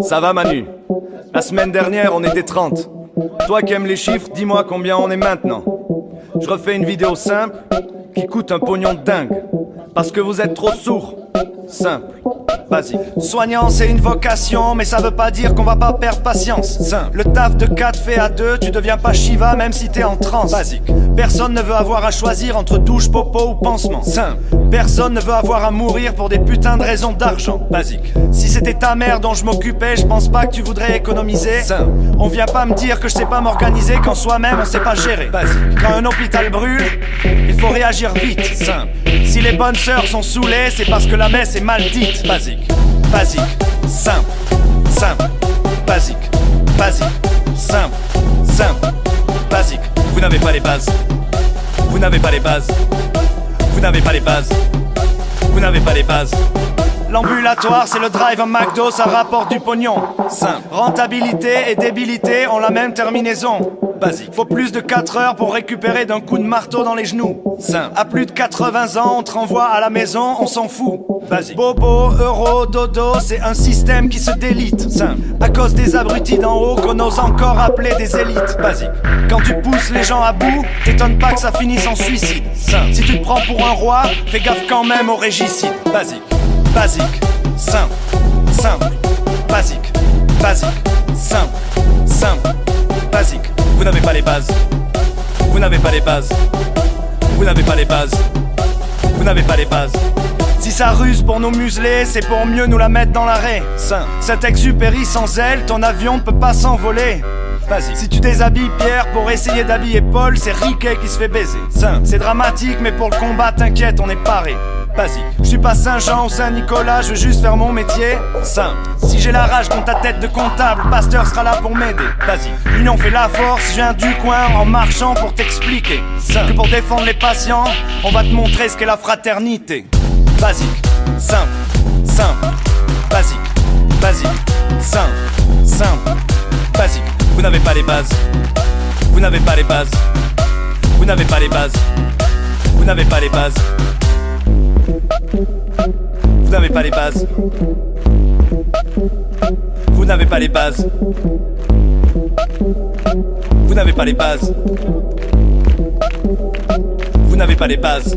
Ça va Manu? La semaine dernière on était 30. Toi qui aimes les chiffres, dis-moi combien on est maintenant. Je refais une vidéo simple qui coûte un pognon de dingue. Parce que vous êtes trop sourds. Simple, basique. Soignant c'est une vocation, mais ça veut pas dire qu'on va pas perdre patience. Simple. Le taf de 4 fait à 2, tu deviens pas Shiva même si t'es en transe. Basique. Personne ne veut avoir à choisir entre douche, popo ou pansement. Simple. Personne ne veut avoir à mourir pour des putains de raisons d'argent. Basique. Si c'était ta mère dont je m'occupais, je pense pas que tu voudrais économiser. Simple. On vient pas me dire que je sais pas m'organiser quand soi-même on sait pas gérer. Basique. Quand un hôpital brûle, il faut réagir vite. Simple. Si les bonnes sœurs sont saoulées, c'est parce que la messe est mal dite. Basique, basique, simple, simple, basique, basique, simple, simple, basique. Vous n'avez pas les bases. Vous n'avez pas les bases. Vous n'avez pas les bases. Vous n'avez pas les bases. L'ambulatoire, c'est le drive à McDo, ça rapporte du pognon. Simple. Rentabilité et débilité ont la même terminaison. Basique. Faut plus de 4 heures pour récupérer d'un coup de marteau dans les genoux. Simple. À plus de 80 ans, on te renvoie à la maison, on s'en fout. Basique. Bobo, euro, dodo, c'est un système qui se délite. Simple. À cause des abrutis d'en haut qu'on ose encore appeler des élites. Basique. Quand tu pousses les gens à bout, t'étonnes pas que ça finisse en suicide. Simple. Si tu te prends pour un roi, fais gaffe quand même au régicide. Basique. Basique, simple, simple, basique, basique, simple, simple, basique. Vous n'avez pas les bases. Vous n'avez pas les bases. Vous n'avez pas les bases. Vous n'avez pas les bases. Si ça ruse pour nous museler, c'est pour mieux nous la mettre dans l'arrêt. Simple. Cet exupéry sans elle, ton avion ne peut pas s'envoler. Basique. Si tu déshabilles Pierre pour essayer d'habiller Paul, c'est Riquet qui se fait baiser. Simple. C'est dramatique, mais pour le combat, t'inquiète, on est paré. Basique. Je suis pas Saint-Jean ou Saint-Nicolas, je veux juste faire mon métier. Simple. Si j'ai la rage contre ta tête de comptable, Pasteur sera là pour m'aider. Basique. L'union fait la force, je viens du coin en marchant pour t'expliquer. Simple. Que pour défendre les patients, on va te montrer ce qu'est la fraternité. Basique. Simple. Simple. Basique. Basique. Simple. Simple. Basique. Vous n'avez pas les bases. Vous n'avez pas les bases. Vous n'avez pas les bases. Vous n'avez pas les bases. Vous n'avez pas les bases. Vous n'avez pas les bases. Vous n'avez pas les bases. Vous n'avez pas les bases.